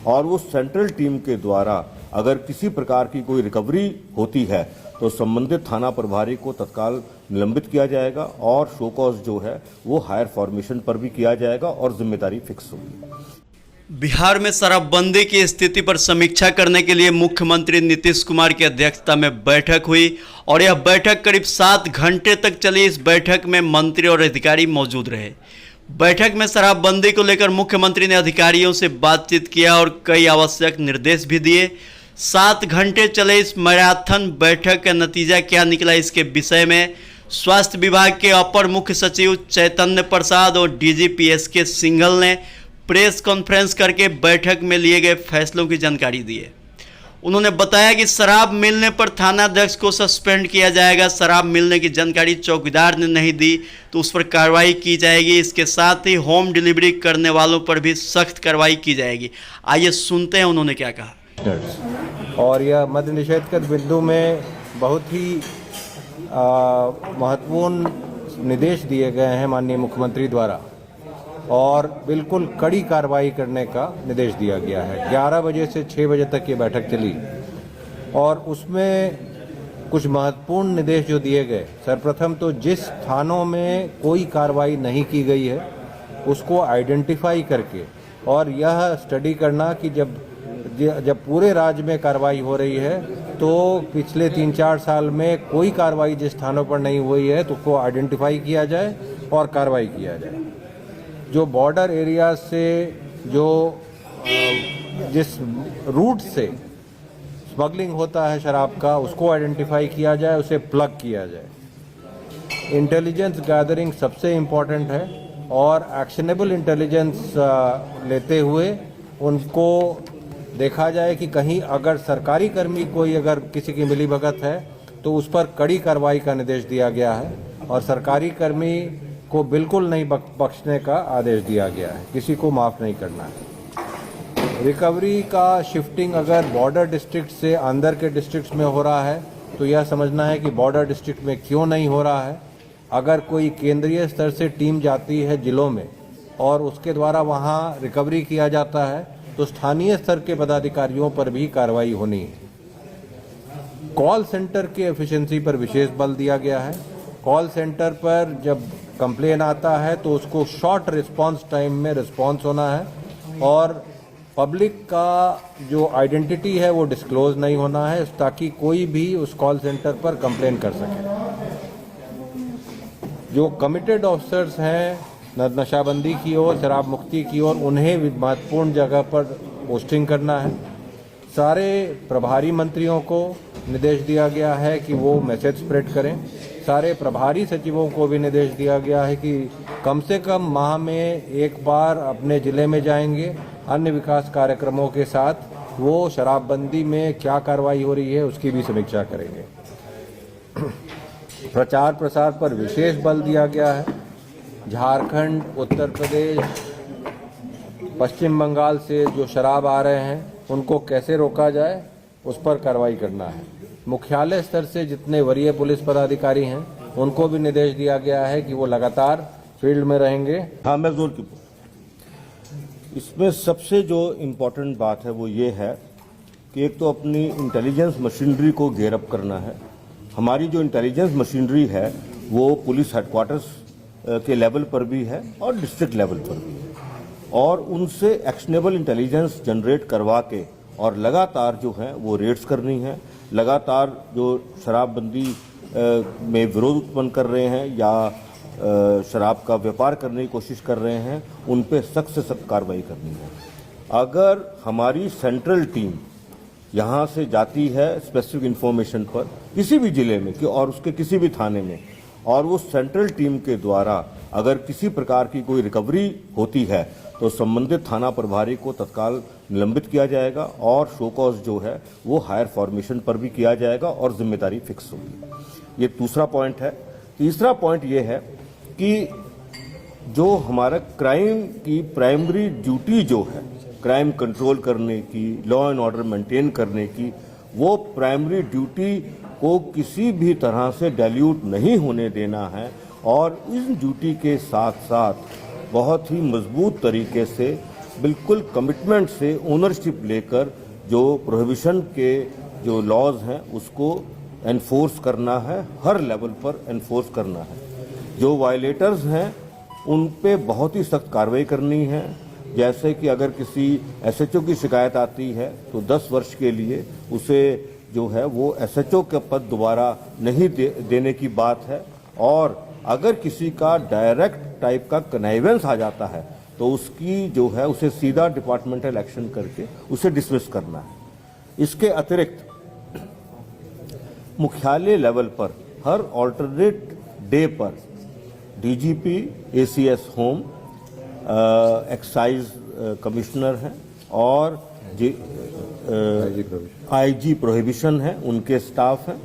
और वो central team के द्वारा अगर किसी प्रकार की कोई रिकवरी होती है तो संबंधित थाना प्रभारी को तत्काल निलंबित किया जाएगा और शो कॉज जो है वो हायर फॉर्मेशन पर भी किया जाएगा और जिम्मेदारी फिक्स होगी। बिहार में शराबबंदी की स्थिति पर समीक्षा करने के लिए मुख्यमंत्री नीतीश कुमार की अध्यक्षता में बैठक हुई और यह बैठक करीब 7 घंटे तक चली। इस बैठक में मंत्री और अधिकारी मौजूद रहे। बैठक में शराबबंदी को लेकर मुख्यमंत्री ने अधिकारियों से बातचीत किया और कई आवश्यक निर्देश भी दिए। 7 घंटे चले इस मैराथन बैठक का नतीजा क्या निकला, इसके विषय में स्वास्थ्य विभाग के अपर मुख्य सचिव चैतन्य प्रसाद और डीजीपी एसके सिंघल ने प्रेस कॉन्फ्रेंस करके बैठक में लिए गए फैसलों की जानकारी दी है। उन्होंने बताया कि शराब मिलने पर थानाध्यक्ष को सस्पेंड किया जाएगा। शराब मिलने की जानकारी चौकीदार ने नहीं दी तो उस पर कार्रवाई की जाएगी। इसके साथ ही होम डिलीवरी करने वालों पर भी सख्त कार्रवाई की जाएगी। आइए सुनते हैं उन्होंने क्या कहा। और यह मद्य निषेध के बिंदु में बहुत ही महत्वपूर्ण निर्देश दिए गए हैं माननीय मुख्यमंत्री द्वारा और बिल्कुल कड़ी कार्रवाई करने का निर्देश दिया गया है। 11 बजे से 6 बजे तक ये बैठक चली और उसमें कुछ महत्वपूर्ण निर्देश जो दिए गए, सर्वप्रथम तो जिस थानों में कोई कार्रवाई नहीं की गई है उसको आइडेंटिफाई करके और यह स्टडी करना कि जब पूरे राज्य में कार्रवाई हो रही है तो पिछले 3-4 साल में कोई कार्रवाई जिस थानों पर नहीं हुई है तो उसको आइडेंटिफाई किया जाए और कार्रवाई किया जाए। जो बॉर्डर एरिया से जिस रूट से स्मगलिंग होता है शराब का उसको आइडेंटिफाई किया जाए, उसे प्लग किया जाए। इंटेलिजेंस गैदरिंग सबसे इम्पॉर्टेंट है और एक्शनेबल इंटेलिजेंस लेते हुए उनको देखा जाए कि कहीं अगर सरकारी कर्मी कोई अगर किसी की मिलीभगत है तो उस पर कड़ी कार्रवाई का निर्देश दिया गया है और सरकारी कर्मी को बिल्कुल नहीं बख्शने का आदेश दिया गया है, किसी को माफ़ नहीं करना है। रिकवरी का शिफ्टिंग अगर बॉर्डर डिस्ट्रिक्ट से अंदर के डिस्ट्रिक्ट्स में हो रहा है तो यह समझना है कि बॉर्डर डिस्ट्रिक्ट में क्यों नहीं हो रहा है। अगर कोई केंद्रीय स्तर से टीम जाती है जिलों में और उसके द्वारा वहाँ रिकवरी किया जाता है तो स्थानीय स्तर के पदाधिकारियों पर भी कार्रवाई होनी है। कॉल सेंटर के एफिशिएंसी पर विशेष बल दिया गया है। कॉल सेंटर पर जब कंप्लेन आता है तो उसको शॉर्ट रिस्पांस टाइम में रिस्पांस होना है और पब्लिक का जो आइडेंटिटी है वो डिस्क्लोज नहीं होना है ताकि कोई भी उस कॉल सेंटर पर कंप्लेन कर सके। जो कमिटेड ऑफिसर्स हैं नशाबंदी की ओर, शराब मुक्ति की ओर, उन्हें महत्वपूर्ण जगह पर पोस्टिंग करना है। सारे प्रभारी मंत्रियों को निर्देश दिया गया है कि वो मैसेज स्प्रेड करें। सारे प्रभारी सचिवों को भी निर्देश दिया गया है कि कम से कम माह में एक बार अपने ज़िले में जाएंगे, अन्य विकास कार्यक्रमों के साथ वो शराबबंदी में क्या कार्रवाई हो रही है उसकी भी समीक्षा करेंगे। प्रचार प्रसार पर विशेष बल दिया गया है। झारखंड, उत्तर प्रदेश, पश्चिम बंगाल से जो शराब आ रहे हैं उनको कैसे रोका जाए उस पर कार्रवाई करना है। मुख्यालय स्तर से जितने वरीय पुलिस पदाधिकारी हैं उनको भी निर्देश दिया गया है कि वो लगातार फील्ड में रहेंगे। हाँ, मैं जोर की इसमें सबसे जो इम्पोर्टेंट बात है वो ये है कि एक तो अपनी इंटेलिजेंस मशीनरी को गेयर अप करना है। हमारी जो इंटेलिजेंस मशीनरी है वो पुलिस हेडक्वार्टर्स के लेवल पर भी है और डिस्ट्रिक्ट लेवल पर भी है और उनसे एक्शनेबल इंटेलिजेंस जनरेट करवा के और लगातार जो है वो रेड्स करनी है। लगातार जो शराबबंदी में विरोध उत्पन्न कर रहे हैं या शराब का व्यापार करने की कोशिश कर रहे हैं उन पे सख्त से सख्त कार्रवाई करनी है। अगर हमारी सेंट्रल टीम यहाँ से जाती है स्पेसिफिक इन्फॉर्मेशन पर किसी भी जिले में और उसके किसी भी थाने में और वो सेंट्रल टीम के द्वारा अगर किसी प्रकार की कोई रिकवरी होती है तो संबंधित थाना प्रभारी को तत्काल निलंबित किया जाएगा और शो कॉज जो है वो हायर फॉर्मेशन पर भी किया जाएगा और जिम्मेदारी फिक्स होगी। ये दूसरा पॉइंट है। तीसरा पॉइंट ये है कि जो हमारा क्राइम की प्राइमरी ड्यूटी जो है क्राइम कंट्रोल करने की, लॉ एंड ऑर्डर मेंटेन करने की, वो प्राइमरी ड्यूटी को किसी भी तरह से डाइल्यूट नहीं होने देना है और इस ड्यूटी के साथ साथ बहुत ही मजबूत तरीके से बिल्कुल कमिटमेंट से ओनरशिप लेकर जो प्रोहिबिशन के जो लॉज हैं उसको एनफोर्स करना है, हर लेवल पर एनफोर्स करना है। जो वायलेटर्स हैं उन पे बहुत ही सख्त कार्रवाई करनी है। जैसे कि अगर किसी एसएचओ की शिकायत आती है तो 10 वर्ष के लिए उसे जो है वो एसएचओ का पद दोबारा नहीं देने की बात है। और अगर किसी का डायरेक्ट टाइप का कनाइवेंस आ जाता है तो उसकी जो है उसे सीधा डिपार्टमेंटल एक्शन करके उसे डिसमिस करना है। इसके अतिरिक्त मुख्यालय लेवल पर हर ऑल्टरनेट डे पर DGP, ACS home, excise commissioner हैं और आईजी प्रोहिबिशन है, उनके स्टाफ हैं,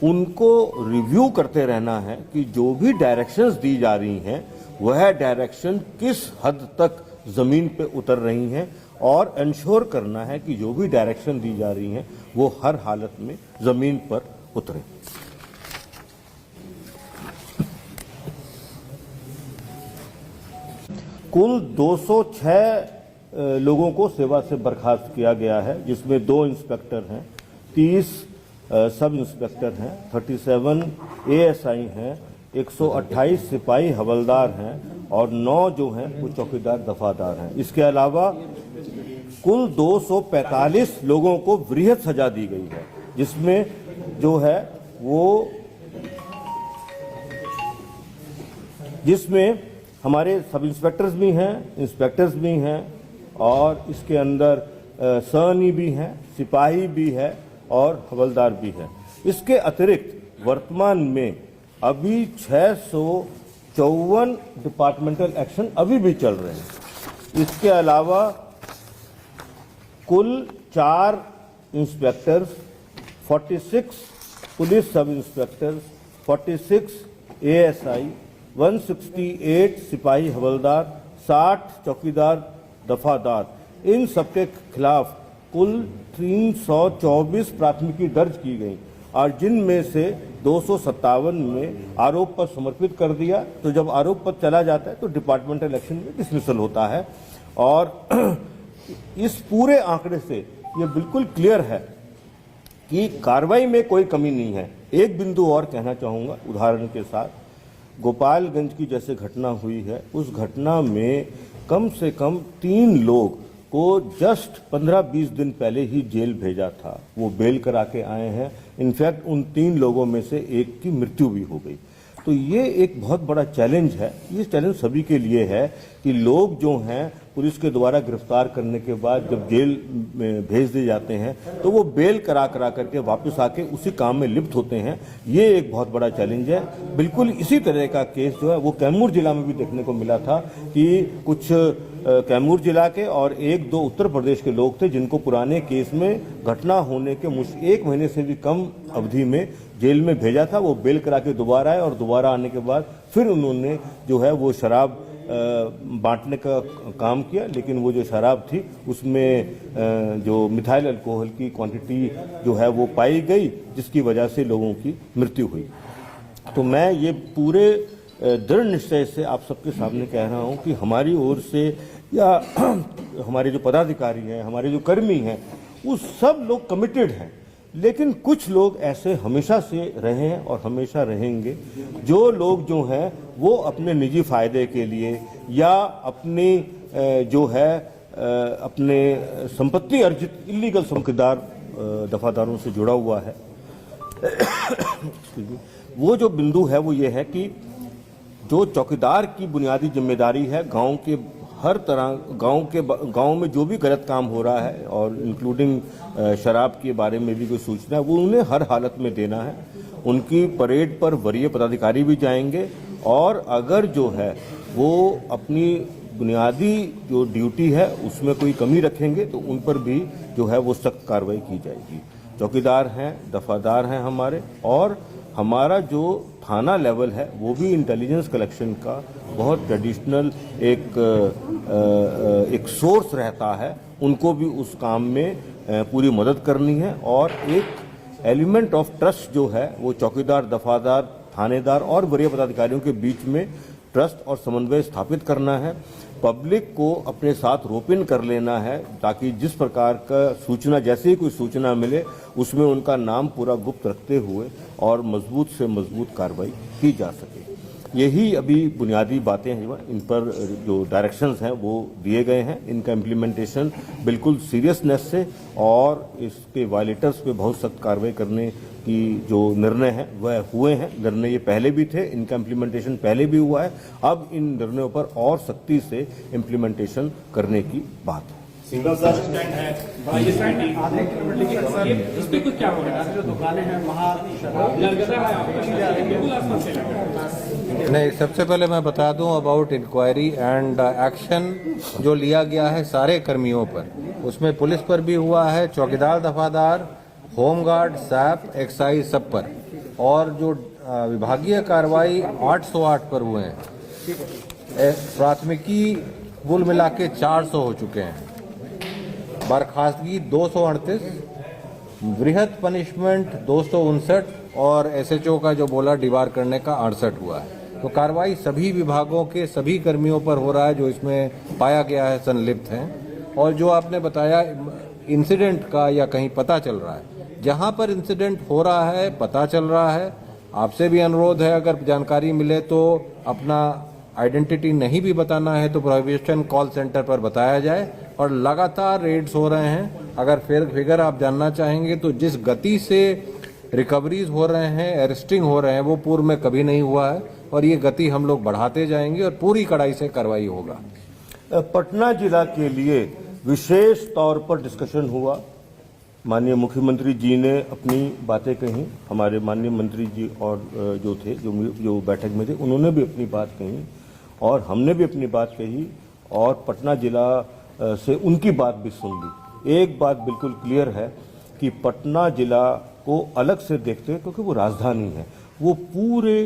उनको रिव्यू करते रहना है कि जो भी डायरेक्शंस दी जा रही हैं वह डायरेक्शन किस हद तक जमीन पे उतर रही हैं और इंश्योर करना है कि जो भी डायरेक्शन दी जा रही हैं वो हर हालत में जमीन पर उतरे। कुल 206 लोगों को सेवा से बर्खास्त किया गया है, जिसमें 2 इंस्पेक्टर हैं, 30 सब इंस्पेक्टर हैं, 37 एएसआई हैं, 128 सिपाही हवलदार हैं और 9 जो हैं वो चौकीदार दफादार हैं। इसके अलावा कुल 245 लोगों को वृहद सजा दी गई है, जिसमें जो है वो जिसमें हमारे सब इंस्पेक्टर्स भी हैं, इंस्पेक्टर्स भी हैं और इसके अंदर सैनी भी हैं, सिपाही भी है और हवलदार भी है। इसके अतिरिक्त वर्तमान में अभी 654 डिपार्टमेंटल एक्शन अभी भी चल रहे हैं। इसके अलावा कुल 4 इंस्पेक्टर्स, 46 पुलिस सब इंस्पेक्टर्स, 46 एएसआई, 168 सिपाही हवलदार, 60 चौकीदार दफादार, इन सबके खिलाफ कुल 324 प्राथमिकी दर्ज की गई और जिनमें से 257 में आरोप पत्र समर्पित कर दिया। तो जब आरोप पत्र चला जाता है तो डिपार्टमेंटल एक्शन में डिसमिसल होता है। और इस पूरे आंकड़े से ये बिल्कुल क्लियर है कि कार्रवाई में कोई कमी नहीं है। एक बिंदु और कहना चाहूँगा उदाहरण के साथ, गोपालगंज की जैसे घटना हुई है, उस घटना में कम से कम 3 लोग को जस्ट 15-20 दिन पहले ही जेल भेजा था। वो बेल करा के आए हैं। इनफैक्ट उन 3 लोगों में से एक की मृत्यु भी हो गई। तो ये एक बहुत बड़ा चैलेंज है। ये चैलेंज सभी के लिए है कि लोग जो हैं पुलिस के द्वारा गिरफ्तार करने के बाद जब जेल में भेज दिए जाते हैं तो वो बेल करा करके वापस आके उसी काम में लिप्त होते हैं। ये एक बहुत बड़ा चैलेंज है। बिल्कुल इसी तरह का केस जो है वो कैमूर जिला में भी देखने को मिला था कि कुछ कैमूर जिला के और 1-2 उत्तर प्रदेश के लोग थे जिनको पुराने केस में घटना होने के 1 महीने से भी कम अवधि में जेल में भेजा था। वो बेल करा के दोबारा आए और दोबारा आने के बाद फिर उन्होंने जो है वो शराब बांटने का काम किया, लेकिन वो जो शराब थी उसमें जो मिथाइल अल्कोहल की क्वांटिटी जो है वो पाई गई, जिसकी वजह से लोगों की मृत्यु हुई। तो मैं ये पूरे दृढ़ निश्चय से आप सबके सामने कह रहा हूँ कि हमारी ओर से या हमारे जो पदाधिकारी हैं, हमारे जो कर्मी हैं, वो सब लोग कमिटेड हैं। लेकिन कुछ लोग ऐसे हमेशा से रहे हैं और हमेशा रहेंगे, जो लोग जो हैं वो अपने निजी फायदे के लिए या अपनी जो है अपने संपत्ति अर्जित इल्लीगल संपत्तिदार दफादारों से जुड़ा हुआ है। वो जो बिंदु है वो ये है कि जो चौकीदार की बुनियादी जिम्मेदारी है गांव के हर तरह गांव में जो भी गलत काम हो रहा है और इंक्लूडिंग शराब के बारे में भी कोई सूचना है वो उन्हें हर हालत में देना है। उनकी परेड पर वरीय पदाधिकारी भी जाएंगे और अगर जो है वो अपनी बुनियादी जो ड्यूटी है उसमें कोई कमी रखेंगे तो उन पर भी जो है वो सख्त कार्रवाई की जाएगी। चौकीदार हैं, दफादार हैं हमारे, और हमारा जो थाना लेवल है वो भी इंटेलिजेंस कलेक्शन का बहुत ट्रेडिशनल एक सोर्स रहता है। उनको भी उस काम में पूरी मदद करनी है और एक एलिमेंट ऑफ ट्रस्ट जो है वो चौकीदार, दफादार, थानेदार और वरीय पदाधिकारियों के बीच में ट्रस्ट और समन्वय स्थापित करना है। पब्लिक को अपने साथ रोपिन कर लेना है, ताकि जिस प्रकार का सूचना, जैसे ही कोई सूचना मिले उसमें उनका नाम पूरा गुप्त रखते हुए और मजबूत से मजबूत कार्रवाई की जा सके। यही अभी बुनियादी बातें हैं, इन पर जो डायरेक्शंस हैं वो दिए गए हैं। इनका इम्प्लीमेंटेशन बिल्कुल सीरियसनेस से और इसके वायलेटर्स पे बहुत सख्त कार्रवाई करने की जो निर्णय है वह हुए हैं। निर्णय ये पहले भी थे, इनका इम्प्लीमेंटेशन पहले भी हुआ है, अब इन निर्णयों पर और सख्ती से इम्प्लीमेंटेशन करने की बात है। सिंगल बस स्टैंड है, ये स्टैंड आधे किलोमीटर सर, इस पे कुछ क्या होगा? जो दुकानें हैं वहाँ बिल्कुल आसपास से नहीं, सबसे पहले मैं बता दूं अबाउट इंक्वायरी एंड एक्शन जो लिया गया है सारे कर्मियों पर, उसमें पुलिस पर भी हुआ है, चौकीदार दफादार, होमगार्ड, सैप, एक्साइज सब पर, और जो विभागीय कार्रवाई 808 पर हुए हैं। प्राथमिकी कुल मिला के 400 हो चुके हैं, बर्खास्तगी 238, वृहद पनिशमेंट 259 और एसएचओ का जो बोला डिबार करने का 68 हुआ है। तो कार्रवाई सभी विभागों के सभी कर्मियों पर हो रहा है जो इसमें पाया गया है संलिप्त हैं। और जो आपने बताया इंसिडेंट का या कहीं पता चल रहा है, जहां पर इंसिडेंट हो रहा है, पता चल रहा है, आपसे भी अनुरोध है अगर जानकारी मिले तो अपना आइडेंटिटी नहीं भी बताना है तो प्रोहिबिशन कॉल सेंटर पर बताया जाए। और लगातार रेड्स हो रहे हैं। अगर फिगर आप जानना चाहेंगे तो जिस गति से रिकवरीज हो रहे हैं, अरेस्टिंग हो रहे हैं, वो पूर्व में कभी नहीं हुआ है और ये गति हम लोग बढ़ाते जाएंगे और पूरी कड़ाई से कार्रवाई होगा। पटना जिला के लिए विशेष तौर पर डिस्कशन हुआ। माननीय मुख्यमंत्री जी ने अपनी बातें कही, हमारे माननीय मंत्री जी और जो थे जो बैठक में थे उन्होंने भी अपनी बात कही और हमने भी अपनी बात कही और पटना जिला से उनकी बात भी सुन ली। एक बात बिल्कुल क्लियर है कि पटना जिला को अलग से देखते हैं क्योंकि वो राजधानी है, वो पूरे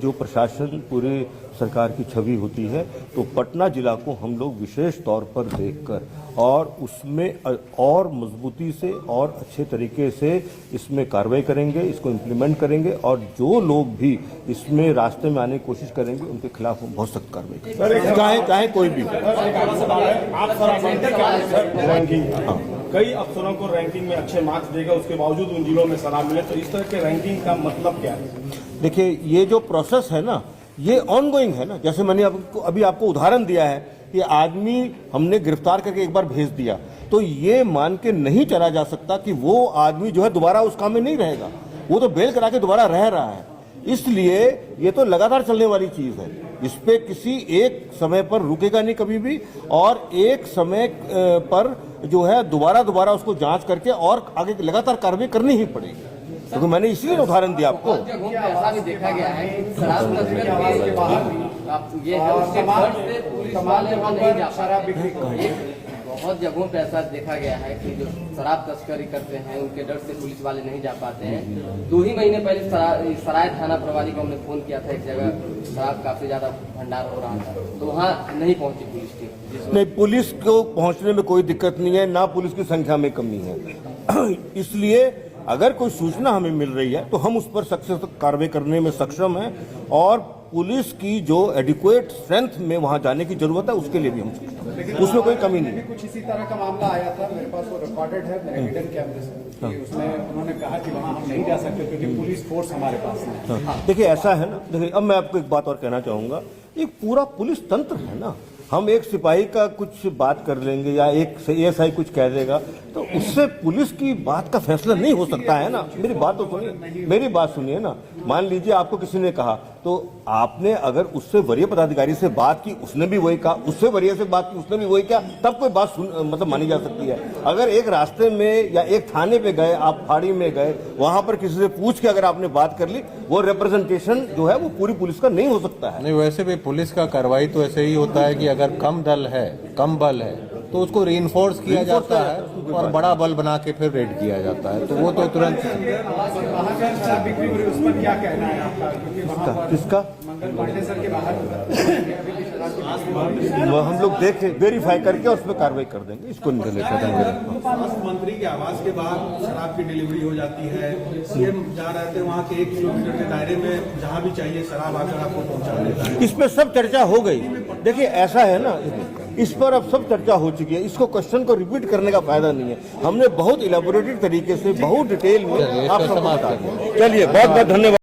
जो प्रशासन, पूरे सरकार की छवि होती है। तो पटना जिला को हम लोग विशेष तौर पर देखकर और उसमें और मजबूती से और अच्छे तरीके से इसमें कार्रवाई करेंगे, इसको इम्प्लीमेंट करेंगे और जो लोग भी इसमें रास्ते में आने की कोशिश करेंगे उनके खिलाफ हम बहुत सख्त कार्रवाई करेंगे, चाहे कोई भी। कई अफसरों को रैंकिंग में अच्छे मार्क्स देगा, उसके बावजूद उन जिलों में शराब मिले, तो इस तरह के रैंकिंग का मतलब क्या है? देखिए, ये जो प्रोसेस है ना, ये ऑनगोइंग है ना। जैसे मैंने अभी आपको उदाहरण दिया है कि आदमी हमने गिरफ्तार करके एक बार भेज दिया, तो ये मान के नहीं चला जा सकता कि वो आदमी जो है दोबारा उस काम में नहीं रहेगा, वो तो बेल करा के दोबारा रह रहा है। इसलिए ये तो लगातार चलने वाली चीज है, इस पे किसी एक समय पर रुकेगा नहीं कभी भी, और एक समय पर जो है दोबारा उसको जांच करके और आगे लगातार कार्रवाई करनी ही पड़ेगी। क्योंकि मैंने इसीलिए उदाहरण दिया आपको। ऐसा भी देखा गया है कि शराब तस्करी के बाद ये है उसके घर से पुलिस वाले वहाँ नहीं जा पाते। बहुत जगहों पे ऐसा देखा गया है कि जो शराब तस्करी करते हैं उनके डर से पुलिस वाले नहीं जा पाते हैं। 2 ही महीने पहले सराय थाना प्रभारी को हमने फोन किया था, एक जगह शराब काफी ज्यादा भंडार हो रहा था, तो वहाँ नहीं पहुंची पुलिस टीम। नहीं, पुलिस को पहुंचने में कोई दिक्कत नहीं है, ना पुलिस की संख्या में कमी है। इसलिए अगर कोई सूचना हमें मिल रही है तो हम उस पर सख्त से कार्रवाई करने में सक्षम हैं और पुलिस की जो एडिक्वेट स्ट्रेंथ में वहां जाने की जरूरत है उसके लिए भी हम सक्षम हैं, उसमें कोई कमी नहीं है। कुछ इसी तरह का मामला आया था, मेरे पास वो रिकॉर्डेड है मेरे हिडन कैमरे से, उसमें उन्होंने कहा कि वहां हम नहीं जा सकते क्योंकि पुलिस फोर्स हमारे पास नहीं है। देखिए, ऐसा है ना, देखिए अब मैं आपको एक बात और कहना चाहूंगा, एक पूरा पुलिस तंत्र है ना। हम एक सिपाही का कुछ बात कर लेंगे या एक एएसआई कुछ कह देगा तो उससे पुलिस की बात का फैसला नहीं हो सकता है ना। मेरी बात तो सुनिए, मेरी बात सुनिए ना। मान लीजिए आपको किसी ने कहा, तो आपने अगर उससे वरीय पदाधिकारी से बात की, उसने भी वही कहा, उससे वरीय से बात की, उसने भी वही कहा, तब कोई बात मतलब मानी जा सकती है। अगर एक रास्ते में या एक थाने पे गए, आप फाड़ी में गए, वहां पर किसी से पूछ के अगर आपने बात कर ली, वो रिप्रेजेंटेशन जो है वो पूरी पुलिस का नहीं हो सकता है। नहीं, वैसे भी पुलिस का कार्रवाई तो ऐसे ही होता है कि अगर कम दल है, कम बल है तो उसको रीइंफोर्स किया जाता है और बड़ा बल बना के फिर रेड किया जाता है, तो वो तो तुरंत। उस पर क्या कहना है आपका? किसका? सर के बाहर हम लोग देख वेरीफाई करके उस पर कार्रवाई कर देंगे, इसको नहीं मुख्यमंत्री के आवास के बाहर शराब की डिलीवरी हो जाती है, सीएम जा रहे थे वहाँ के 1 किलोमीटर के दायरे में जहाँ भी चाहिए शराब आकर आपको पहुँचा देता है। इस पे सब चर्चा हो गई। देखिए ऐसा है ना, इस पर अब सब चर्चा हो चुकी है, इसको क्वेश्चन को रिपीट करने का फायदा नहीं है। हमने बहुत इलेबोरेटेड तरीके से बहुत डिटेल में आप सबको बता दिया। चलिए बहुत बहुत धन्यवाद।